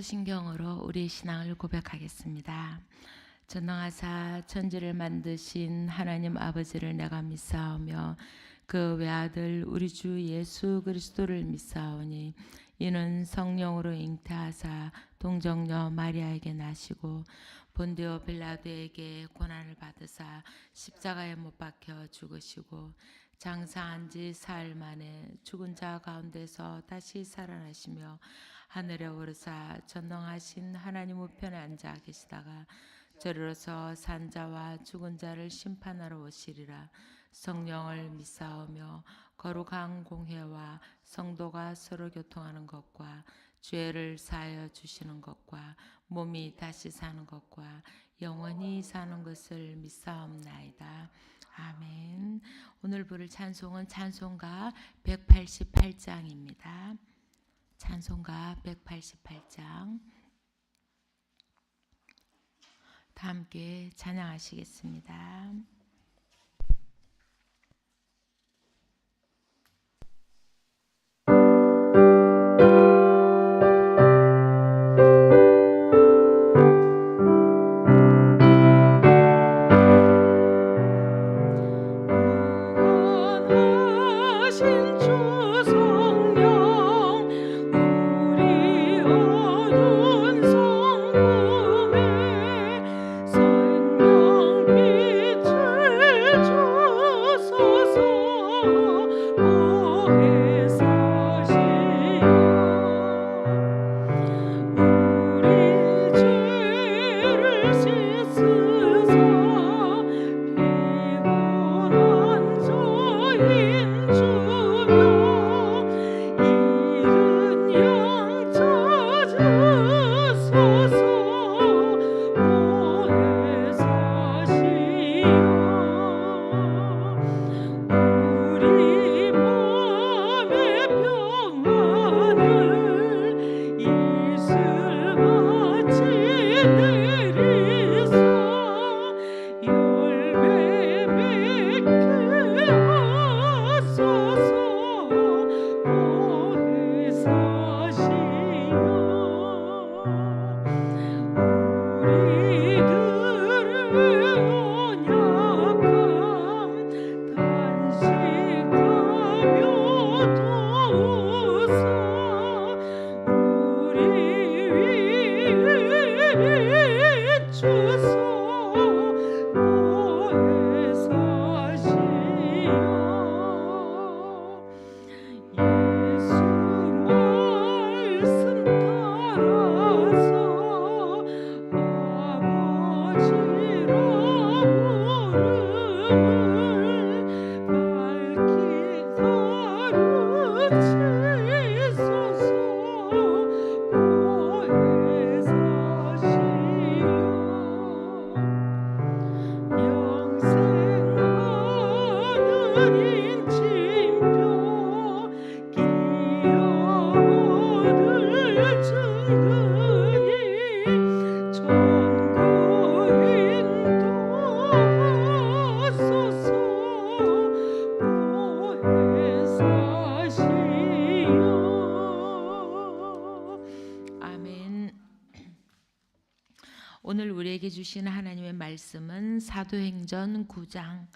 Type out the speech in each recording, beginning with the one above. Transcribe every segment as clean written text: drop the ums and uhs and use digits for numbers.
사도신경으로 우리의 신앙을 고백하겠습니다. 전능하사 천지를 만드신 하나님 아버지를 내가 믿사오며 그 외아들 우리 주 예수 그리스도를 믿사오니 이는 성령으로 잉태하사 동정녀 마리아에게 나시고 본디오 빌라도에게 고난을 받으사 십자가에 못 박혀 죽으시고 장사한 지 사흘 만에 죽은 자 가운데서 다시 살아나시며 하늘에 오르사 전능하신 하나님 우편에 앉아 계시다가 저리로서 산 자와 죽은 자를 심판하러 오시리라. 성령을 믿사오며 거룩한 공회와 성도가 서로 교통하는 것과 죄를 사하여 주시는 것과 몸이 다시 사는 것과 영원히 사는 것을 믿사옵나이다. 아멘. 오늘 부를 찬송은 찬송가 188장입니다. 찬송가 188장 다 함께 찬양하시겠습니다. 오늘 우리에게 주신 하나님의 말씀은 사도행전 9장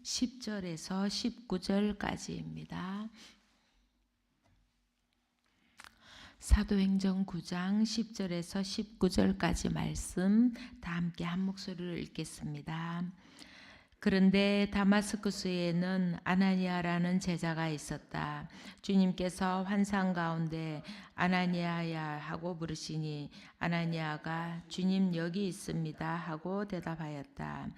10절에서 19절까지입니다. 사도행전 9장 10절에서 19절까지 말씀 다 함께 한 목소리로 읽겠습니다. 그런데 다마스쿠스에는 아나니아라는 제자가 있었다. 주님께서 환상 가운데 아나니아야 하고 부르시니 아나니아가 주님 여기 있습니다 하고 대답하였다.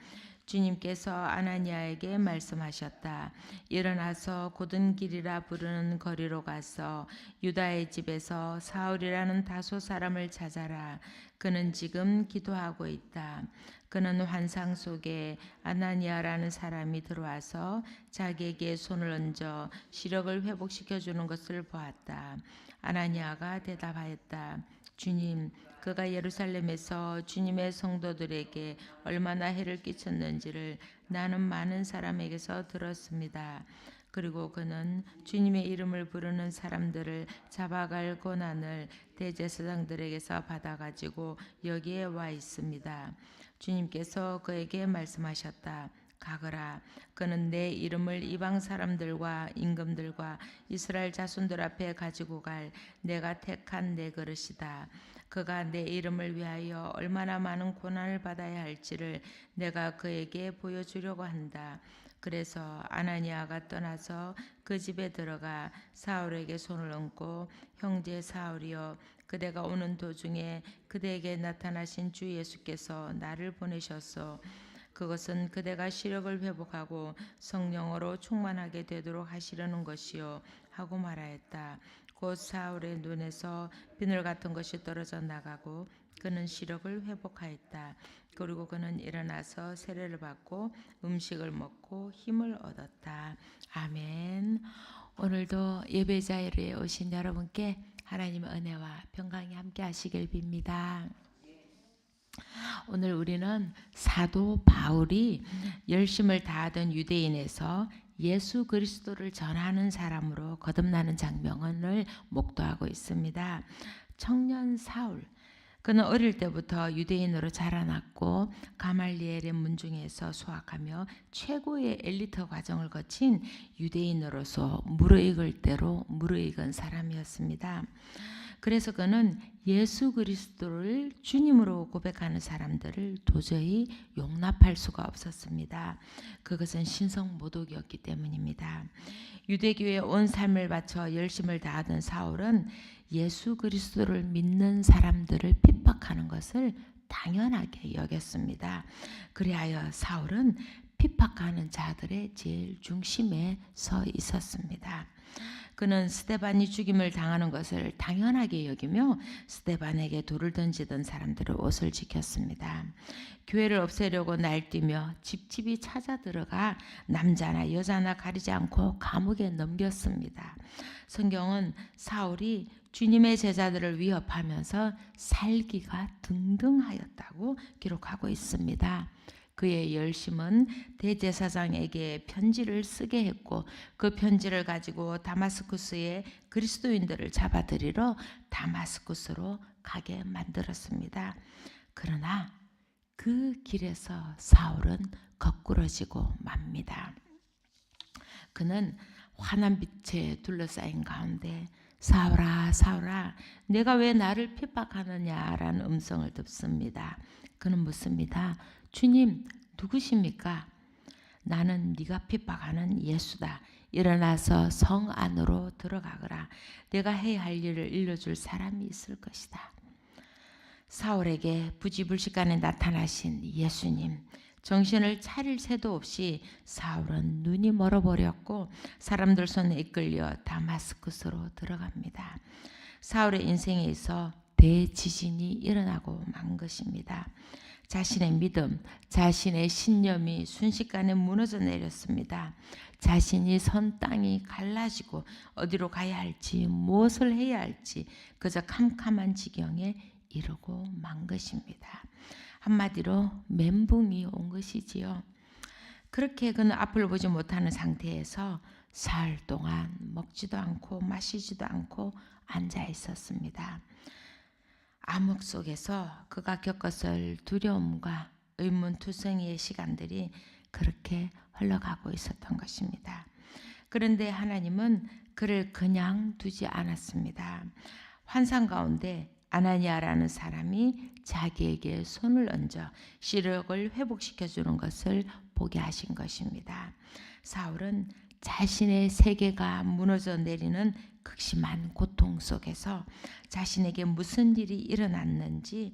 주님께서 아나니아에게 말씀하셨다. 일어나서 곧은 길이라 부르는 거리로 가서 유다의 집에서 사울이라는 다소 사람을 찾아라. 그는 지금 기도하고 있다. 그는 환상 속에 아나니아라는 사람이 들어와서 자기에게 손을 얹어 시력을 회복시켜 주는 것을 보았다. 아나니아가 대답하였다. 주님, 그가 예루살렘에서 주님의 성도들에게 얼마나 해를 끼쳤는지를 나는 많은 사람에게서 들었습니다. 그리고 그는 주님의 이름을 부르는 사람들을 잡아갈 고난을 대제사장들에게서 받아가지고 여기에 와 있습니다. 주님께서 그에게 말씀하셨다. 가거라. 그는 내 이름을 이방 사람들과 임금들과 이스라엘 자손들 앞에 가지고 갈 내가 택한 내 그릇이다. 그가 내 이름을 위하여 얼마나 많은 고난을 받아야 할지를 내가 그에게 보여주려고 한다. 그래서 아나니아가 떠나서 그 집에 들어가 사울에게 손을 얹고 형제 사울이여 그대가 오는 도중에 그대에게 나타나신 주 예수께서 나를 보내셨소. 그것은 그대가 시력을 회복하고 성령으로 충만하게 되도록 하시려는 것이요 하고 말하였다. 곧 사울의 눈에서 비늘 같은 것이 떨어져 나가고 그는 시력을 회복하였다. 그리고 그는 일어나서 세례를 받고 음식을 먹고 힘을 얻었다. 아멘. 오늘도 예배 자리에 오신 여러분께 하나님의 은혜와 평강이 함께 하시길 빕니다. 오늘 우리는 사도 바울이 열심을 다하던 유대인에서 예수 그리스도를 전하는 사람으로 거듭나는 장면을 목도하고 있습니다. 청년 사울, 그는 어릴 때부터 유대인으로 자라났고 가말리엘의 문중에서 수학하며 최고의 엘리트 과정을 거친 유대인으로서 무르익을 대로 무르익은 사람이었습니다. 그래서 그는 예수 그리스도를 주님으로 고백하는 사람들을 도저히 용납할 수가 없었습니다. 그것은 신성 모독이었기 때문입니다. 유대교에 온 삶을 바쳐 열심을 다하던 사울은 예수 그리스도를 믿는 사람들을 핍박하는 것을 당연하게 여겼습니다. 그리하여 사울은 핍박하는 자들의 제일 중심에 서 있었습니다. 그는 스데반이 죽임을 당하는 것을 당연하게 여기며 스데반에게 돌을 던지던 사람들의 옷을 지켰습니다. 교회를 없애려고 날뛰며 집집이 찾아 들어가 남자나 여자나 가리지 않고 감옥에 넘겼습니다. 성경은 사울이 주님의 제자들을 위협하면서 살기가 등등하였다고 기록하고 있습니다. 그의 열심은 대제사장에게 편지를 쓰게 했고 그 편지를 가지고 다마스쿠스의 그리스도인들을 잡아들이러 다마스쿠스로 가게 만들었습니다. 그러나 그 길에서 사울은 거꾸러지고 맙니다. 그는 환한 빛에 둘러싸인 가운데 사울아 사울아 내가 왜 나를 핍박하느냐라는 음성을 듣습니다. 그는 묻습니다. 주님 누구십니까? 나는 네가 핍박하는 예수다. 일어나서 성 안으로 들어가거라. 내가 해야 할 일을 일러줄 사람이 있을 것이다. 사울에게 부지불식간에 나타나신 예수님. 정신을 차릴 새도 없이 사울은 눈이 멀어버렸고 사람들 손에 이끌려 다마스쿠스로 들어갑니다. 사울의 인생에 있어 대지진이 일어나고 만 것입니다. 자신의 믿음, 자신의 신념이 순식간에 무너져 내렸습니다. 자신이 선 땅이 갈라지고 어디로 가야 할지 무엇을 해야 할지 그저 캄캄한 지경에 이르고 만 것입니다. 한마디로 멘붕이 온 것이지요. 그렇게 그는 앞을 보지 못하는 상태에서 사흘 동안 먹지도 않고 마시지도 않고 앉아 있었습니다. 암흑 속에서 그가 겪었을 두려움과 의문투성이의 시간들이 그렇게 흘러가고 있었던 것입니다. 그런데 하나님은 그를 그냥 두지 않았습니다. 환상 가운데 아나니아라는 사람이 자기에게 손을 얹어 시력을 회복시켜 주는 것을 보게 하신 것입니다. 사울은 자신의 세계가 무너져 내리는 극심한 고통 속에서 자신에게 무슨 일이 일어났는지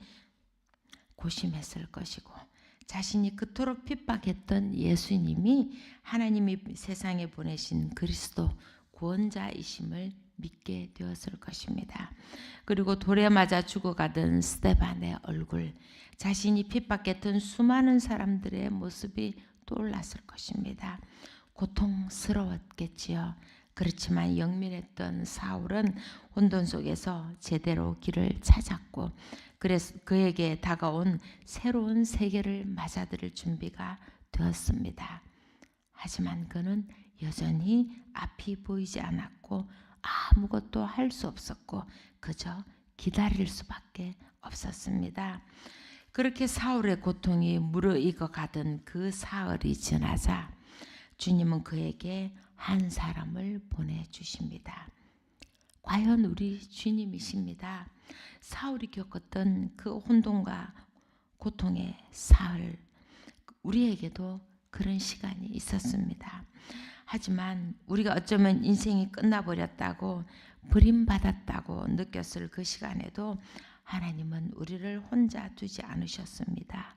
고심했을 것이고 자신이 그토록 핍박했던 예수님이 하나님이 세상에 보내신 그리스도 구원자이심을 믿게 되었을 것입니다. 그리고 돌에 맞아 죽어가던 스데반의 얼굴, 자신이 핍박했던 수많은 사람들의 모습이 떠올랐을 것입니다. 고통스러웠겠지요. 그렇지만 영민했던 사울은 혼돈 속에서 제대로 길을 찾았고 그래서 그에게 다가온 새로운 세계를 맞아들일 준비가 되었습니다. 하지만 그는 여전히 앞이 보이지 않았고 아무것도 할 수 없었고 그저 기다릴 수밖에 없었습니다. 그렇게 사울의 고통이 무르익어 가던 그 사흘이 지나자 주님은 그에게 한 사람을 보내주십니다. 과연 우리 주님이십니다. 사울이 겪었던 그 혼돈과 고통의 사흘, 우리에게도 그런 시간이 있었습니다. 하지만 우리가 어쩌면 인생이 끝나버렸다고 버림받았다고 느꼈을 그 시간에도 하나님은 우리를 혼자 두지 않으셨습니다.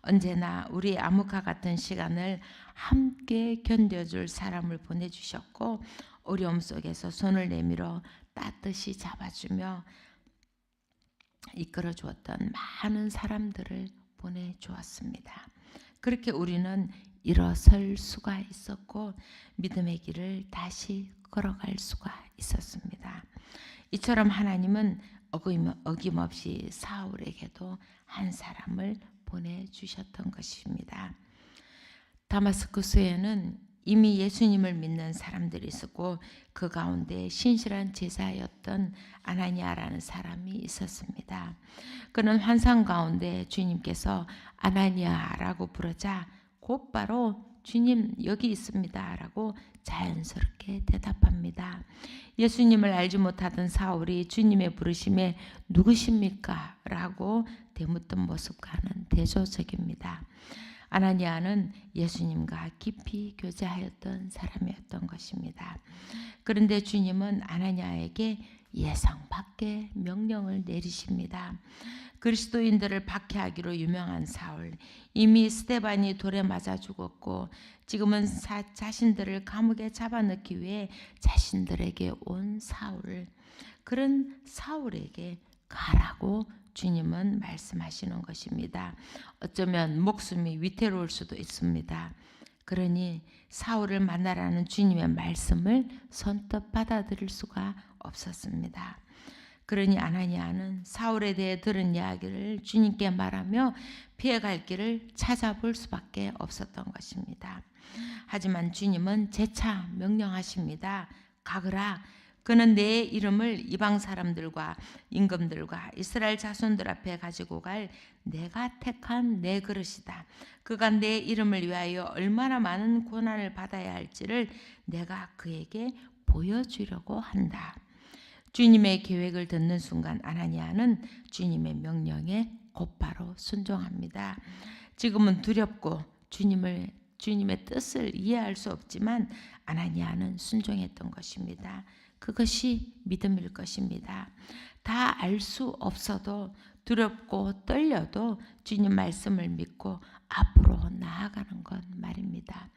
언제나 우리의 암흑과 같은 시간을 함께 견뎌줄 사람을 보내주셨고 어려움 속에서 손을 내밀어 따뜻이 잡아주며 이끌어 주었던 많은 사람들을 보내주었습니다. 그렇게 우리는 일어설 수가 있었고 믿음의 길을 다시 걸어갈 수가 있었습니다. 이처럼 하나님은 어김없이 사울에게도 한 사람을 보내주셨던 것입니다. 다마스쿠스에는 이미 예수님을 믿는 사람들이 있었고 그 가운데 신실한 제자였던 아나니아라는 사람이 있었습니다. 그는 환상 가운데 주님께서 아나니아라고 부르자 곧바로 주님 여기 있습니다 라고 자연스럽게 대답합니다. 예수님을 알지 못하던 사울이 주님의 부르심에 누구십니까? 라고 되묻던 모습과는 대조적입니다. 아나니아는 예수님과 깊이 교제하였던 사람이었던 것입니다. 그런데 주님은 아나니아에게 예상 밖의 명령을 내리십니다. 그리스도인들을 박해하기로 유명한 사울, 이미 스데반이 돌에 맞아 죽었고 지금은 자신들을 감옥에 잡아넣기 위해 자신들에게 온 사울, 그런 사울에게 가라고 주님은 말씀하시는 것입니다. 어쩌면 목숨이 위태로울 수도 있습니다. 그러니 사울을 만나라는 주님의 말씀을 선뜻 받아들일 수가 없었습니다. 그러니 아나니아는 사울에 대해 들은 이야기를 주님께 말하며 피해갈 길을 찾아볼 수밖에 없었던 것입니다. 하지만 주님은 재차 명령하십니다. 가거라. 그는 내 이름을 이방 사람들과 임금들과 이스라엘 자손들 앞에 가지고 갈 내가 택한 내 그릇이다. 그가 내 이름을 위하여 얼마나 많은 고난을 받아야 할지를 내가 그에게 보여주려고 한다. 주님의 계획을 듣는 순간 아나니아는 주님의 명령에 곧바로 순종합니다. 지금은 두렵고 주님의 뜻을 이해할 수 없지만 아나니아는 순종했던 것입니다. 그것이 믿음일 것입니다. 다 알 수 없어도 두렵고 떨려도 주님 말씀을 믿고 앞으로 나아가는 것 말입니다.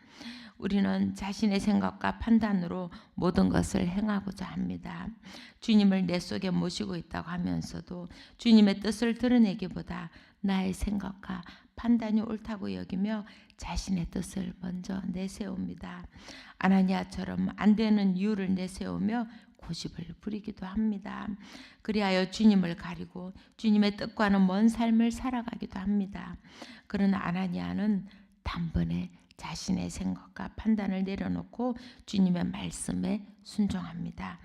우리는 자신의 생각과 판단으로 모든 것을 행하고자 합니다. 주님을 내 속에 모시고 있다고 하면서도 주님의 뜻을 드러내기보다 나의 생각과 판단이 옳다고 여기며 자신의 뜻을 먼저 내세웁니다. 아나니아처럼 안 되는 이유를 내세우며 고집을 부리기도 합니다. 그리하여 주님을 가리고 주님의 뜻과는 먼 삶을 살아가기도 합니다. 그러나 아나니아는 단번에 자신의 생각과 판단을 내려놓고 주님의 말씀에 순종합니다.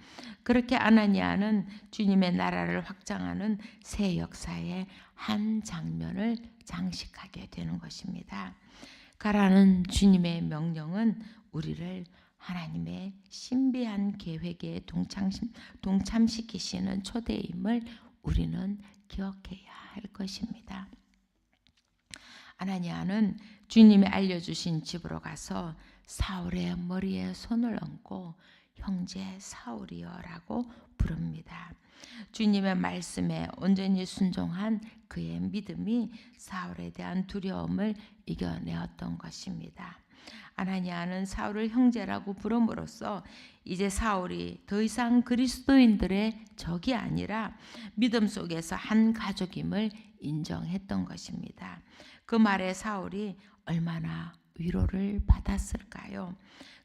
그렇게 아나니아는 주님의 나라를 확장하는 새 역사의 한 장면을 장식하게 되는 것입니다. 가라는 주님의 명령은 우리를 하나님의 신비한 계획에 동참시키시는 초대임을 우리는 기억해야 할 것입니다. 아나니아는 주님이 알려주신 집으로 가서 사울의 머리에 손을 얹고 형제 사울이여라고 부릅니다. 주님의 말씀에 온전히 순종한 그의 믿음이 사울에 대한 두려움을 이겨내었던 것입니다. 아나니아는 사울을 형제라고 부름으로써 이제 사울이 더 이상 그리스도인들의 적이 아니라 믿음 속에서 한 가족임을 인정했던 것입니다. 그 말에 사울이 얼마나 위로를 받았을까요?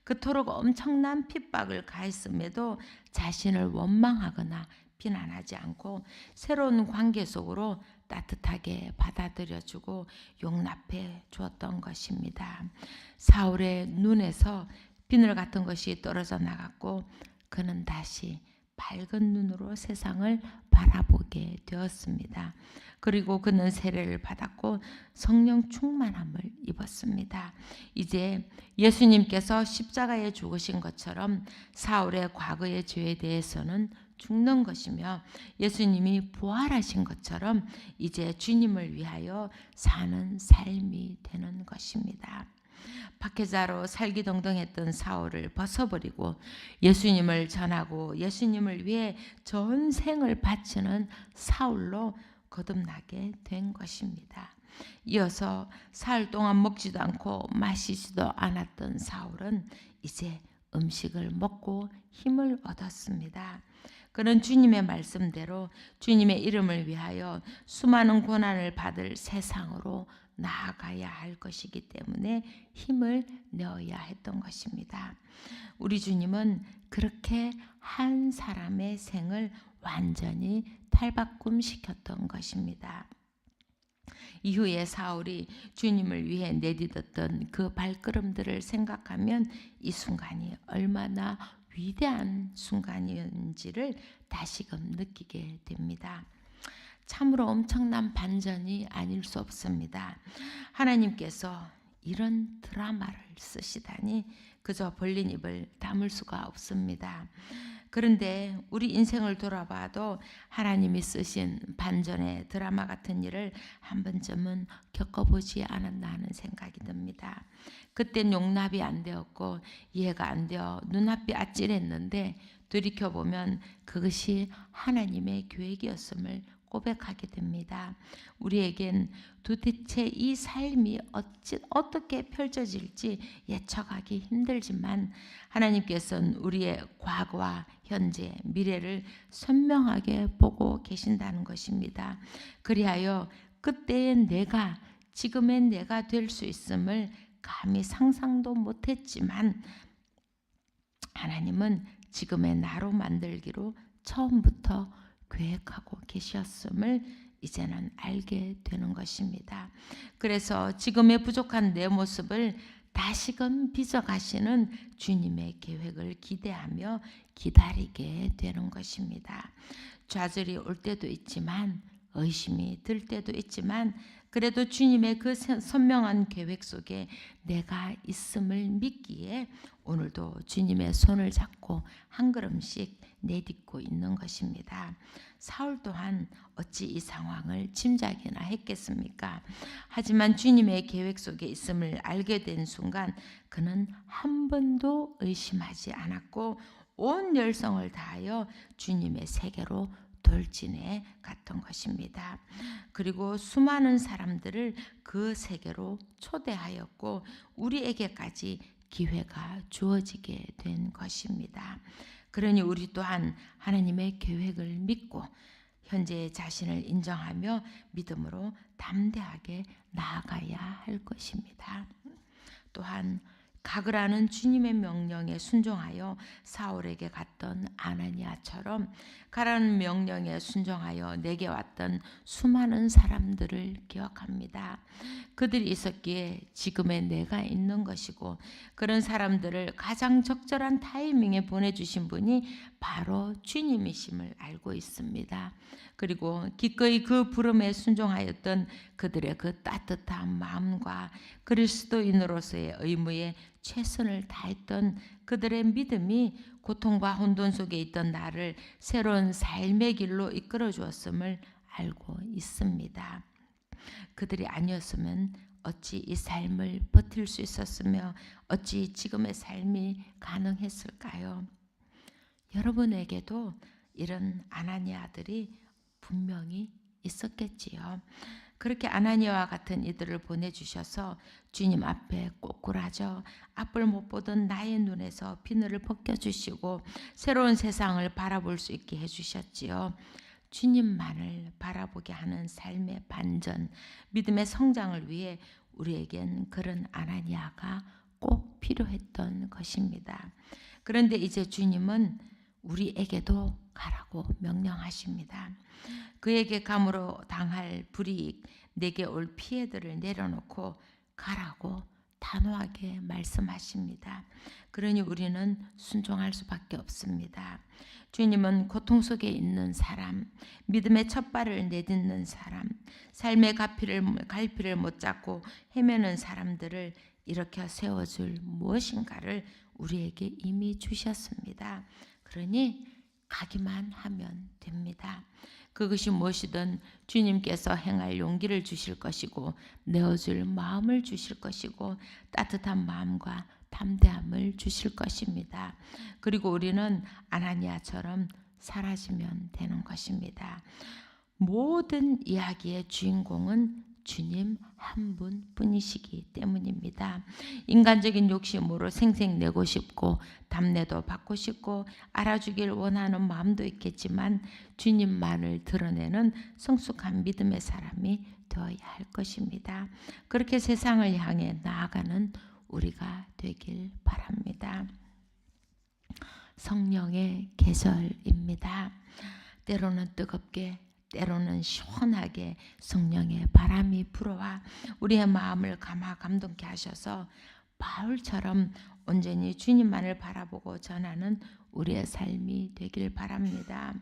그토록 엄청난 핍박을 가했음에도 자신을 원망하거나 비난하지 않고 새로운 관계 속으로 따뜻하게 받아들여주고 용납해 주었던 것입니다. 사울의 눈에서 비늘 같은 것이 떨어져 나갔고 그는 다시 밝은 눈으로 세상을 바라보게 되었습니다. 그리고 그는 세례를 받았고 성령 충만함을 입었습니다. 이제 예수님께서 십자가에 죽으신 것처럼 사울의 과거의 죄에 대해서는 죽는 것이며 예수님이 부활하신 것처럼 이제 주님을 위하여 사는 삶이 되는 것입니다. 박해자로 살기동동했던 사울을 벗어버리고 예수님을 전하고 예수님을 위해 전생을 바치는 사울로 거듭나게 된 것입니다. 이어서 사흘 동안 먹지도 않고 마시지도 않았던 사울은 이제 음식을 먹고 힘을 얻었습니다. 그는 주님의 말씀대로 주님의 이름을 위하여 수많은 고난을 받을 세상으로 나아가야 할 것이기 때문에 힘을 내어야 했던 것입니다. 우리 주님은 그렇게 한 사람의 생을 완전히 탈바꿈시켰던 것입니다. 이후에 사울이 주님을 위해 내딛었던 그 발걸음들을 생각하면 이 순간이 얼마나 위대한 순간이었는지를 다시금 느끼게 됩니다. 참으로 엄청난 반전이 아닐 수 없습니다. 하나님께서 이런 드라마를 쓰시다니 그저 벌린 입을 다물 수가 없습니다. 그런데 우리 인생을 돌아봐도 하나님이 쓰신 반전의 드라마 같은 일을 한 번쯤은 겪어보지 않았나 하는 생각이 듭니다. 그땐 용납이 안 되었고 이해가 안 되어 눈앞이 아찔했는데 돌이켜보면 그것이 하나님의 계획이었음을 고백하게 됩니다. 우리에겐 도대체 이 삶이 어떻게 펼쳐질지 예측하기 힘들지만 하나님께서는 우리의 과거와 현재, 미래를 선명하게 보고 계신다는 것입니다. 그리하여 그때의 내가 지금의 내가 될 수 있음을 감히 상상도 못했지만 하나님은 지금의 나로 만들기로 처음부터 계획하고 계셨음을 이제는 알게 되는 것입니다. 그래서 지금의 부족한 내 모습을 다시금 빚어가시는 주님의 계획을 기대하며 기다리게 되는 것입니다. 좌절이 올 때도 있지만 의심이 들 때도 있지만 그래도 주님의 그 선명한 계획 속에 내가 있음을 믿기에 오늘도 주님의 손을 잡고 한 걸음씩 내딛고 있는 것입니다. 사울 또한 어찌 이 상황을 짐작이나 했겠습니까? 하지만 주님의 계획 속에 있음을 알게 된 순간 그는 한 번도 의심하지 않았고 온 열성을 다하여 주님의 세계로 돌진해 갔던 것입니다. 그리고 수많은 사람들을 그 세계로 초대하였고 우리에게까지 기회가 주어지게 된 것입니다. 그러니 우리 또한 하나님의 계획을 믿고 현재의 자신을 인정하며 믿음으로 담대하게 나아가야 할 것입니다. 또한 가그라는 주님의 명령에 순종하여 사울에게 갔던 아나니아처럼 가라는 명령에 순종하여 내게 왔던 수많은 사람들을 기억합니다. 그들이 있었기에 지금의 내가 있는 것이고 그런 사람들을 가장 적절한 타이밍에 보내주신 분이 바로 주님이심을 알고 있습니다. 그리고 기꺼이 그 부름에 순종하였던 그들의 그 따뜻한 마음과 그리스도인으로서의 의무에 최선을 다했던 그들의 믿음이 고통과 혼돈 속에 있던 나를 새로운 삶의 길로 이끌어 주었음을 알고 있습니다. 그들이 아니었으면 어찌 이 삶을 버틸 수 있었으며 어찌 지금의 삶이 가능했을까요? 여러분에게도 이런 아나니아들이 분명히 있었겠지요. 그렇게 아나니아와 같은 이들을 보내주셔서 주님 앞에 꼬꾸라져 앞을 못 보던 나의 눈에서 비늘을 벗겨주시고 새로운 세상을 바라볼 수 있게 해주셨지요. 주님만을 바라보게 하는 삶의 반전, 믿음의 성장을 위해 우리에겐 그런 아나니아가 꼭 필요했던 것입니다. 그런데 이제 주님은 우리에게도 가라고 명령하십니다. 그에게 감으로 당할 불이익, 내게 올 피해들을 내려놓고 가라고 단호하게 말씀하십니다. 그러니 우리는 순종할 수밖에 없습니다. 주님은 고통 속에 있는 사람, 믿음의 첫 발을 내딛는 사람, 삶의 갈피를 못 잡고 헤매는 사람들을 일으켜 세워줄 무엇인가를 우리에게 이미 주셨습니다. 그러니 가기만 하면 됩니다. 그것이 무엇이든 주님께서 행할 용기를 주실 것이고 내어줄 마음을 주실 것이고 따뜻한 마음과 담대함을 주실 것입니다. 그리고 우리는 아나니아처럼 사라지면 되는 것입니다. 모든 이야기의 주인공은 주님 한 분뿐이시기 때문입니다. 인간적인 욕심으로 생색내고 싶고 답례도 받고 싶고 알아주길 원하는 마음도 있겠지만 주님만을 드러내는 성숙한 믿음의 사람이 되어야 할 것입니다. 그렇게 세상을 향해 나아가는 우리가 되길 바랍니다. 성령의 계절입니다. 때로는 뜨겁게 때로는 시원하게 성령의 바람이 불어와 우리의 마음을 감동케 하셔서 바울처럼 온전히 주님만을 바라보고 전하는 우리의 삶이 되길 바랍니다.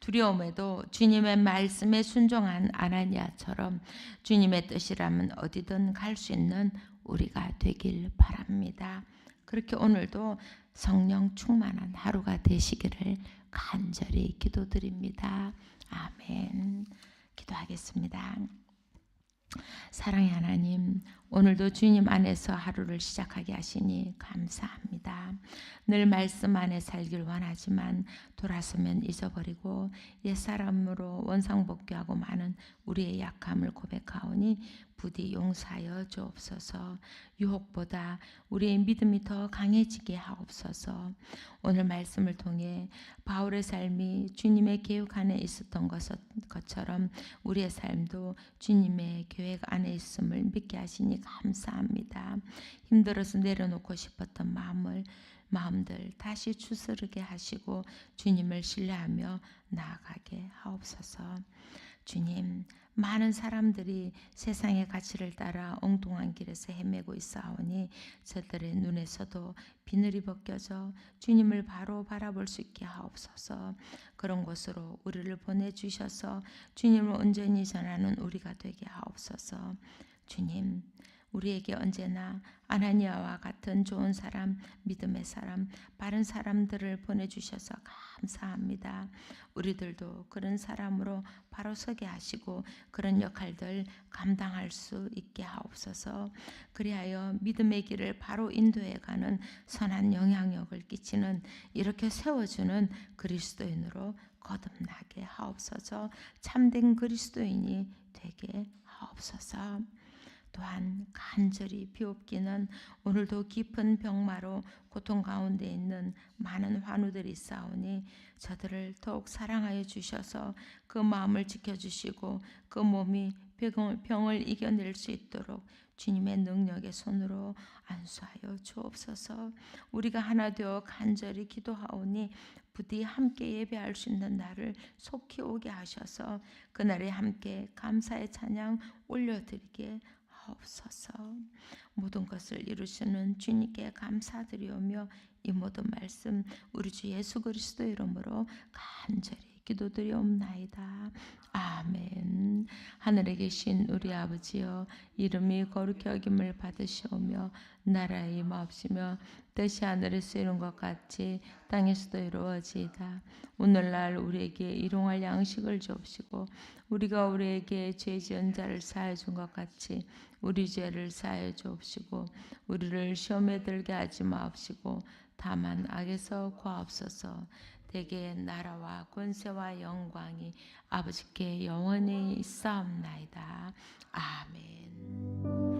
두려움에도 주님의 말씀에 순종한 아나니아처럼 주님의 뜻이라면 어디든 갈 수 있는 우리가 되길 바랍니다. 그렇게 오늘도 성령 충만한 하루가 되시기를 간절히 기도드립니다. 아멘. 기도하겠습니다. 사랑의 하나님, 오늘도 주님 안에서 하루를 시작하게 하시니 감사합니다. 늘 말씀 안에 살길 원하지만 돌아서면 잊어버리고 옛사람으로 원상복귀하고 많은 우리의 약함을 고백하오니 부디 용서하여 주옵소서. 유혹보다 우리의 믿음이 더 강해지게 하옵소서. 오늘 말씀을 통해 바울의 삶이 주님의 계획 안에 있었던 것처럼 우리의 삶도 주님의 계획 안에 있음을 믿게 하시니 감사합니다. 힘들어서 내려놓고 싶었던 마음들 다시 추스르게 하시고 주님을 신뢰하며 나아가게 하옵소서. 주님, 많은 사람들이 세상의 가치를 따라 엉뚱한 길에서 헤매고 있사오니 저들의 눈에서도 비늘이 벗겨져 주님을 바로 바라볼 수 있게 하옵소서. 그런 곳으로 우리를 보내주셔서 주님을 온전히 전하는 우리가 되게 하옵소서. 주님, 우리에게 언제나 아나니아와 같은 좋은 사람, 믿음의 사람, 바른 사람들을 보내주셔서 감사합니다. 우리들도 그런 사람으로 바로 서게 하시고 그런 역할들 감당할 수 있게 하옵소서. 그리하여 믿음의 길을 바로 인도해가는 선한 영향력을 끼치는 이렇게 세워주는 그리스도인으로 거듭나게 하옵소서. 참된 그리스도인이 되게 하옵소서. 또한 간절히 비옵기는 오늘도 깊은 병마로 고통 가운데 있는 많은 환우들이 있사오니 저들을 더욱 사랑하여 주셔서 그 마음을 지켜주시고 그 몸이 병을 이겨낼 수 있도록 주님의 능력의 손으로 안수하여 주옵소서. 우리가 하나 되어 간절히 기도하오니 부디 함께 예배할 수 있는 날을 속히 오게 하셔서 그날에 함께 감사의 찬양 올려드리게 하옵소서. 모든 것을 이루시는 주님께 감사드리오며 이 모든 말씀 우리 주 예수 그리스도 이름으로 간절히 기도드리옵나이다. 아멘. 하늘에 계신 우리 아버지여, 이름이 거룩히 여김을 받으시오며 나라의 임하옵시며 뜻이 하늘에서 이룬 것 같이 땅에서도 이루어지이다. 오늘날 우리에게 일용할 양식을 주옵시고 우리가 우리에게 죄 지은 자를 사하여 준 것 같이 우리 죄를 사하여 주옵시고 우리를 시험에 들게 하지 마옵시고 다만 악에서 구하옵소서. 대개 나라와 권세와 영광이 아버지께 영원히 있사옵나이다. 아멘.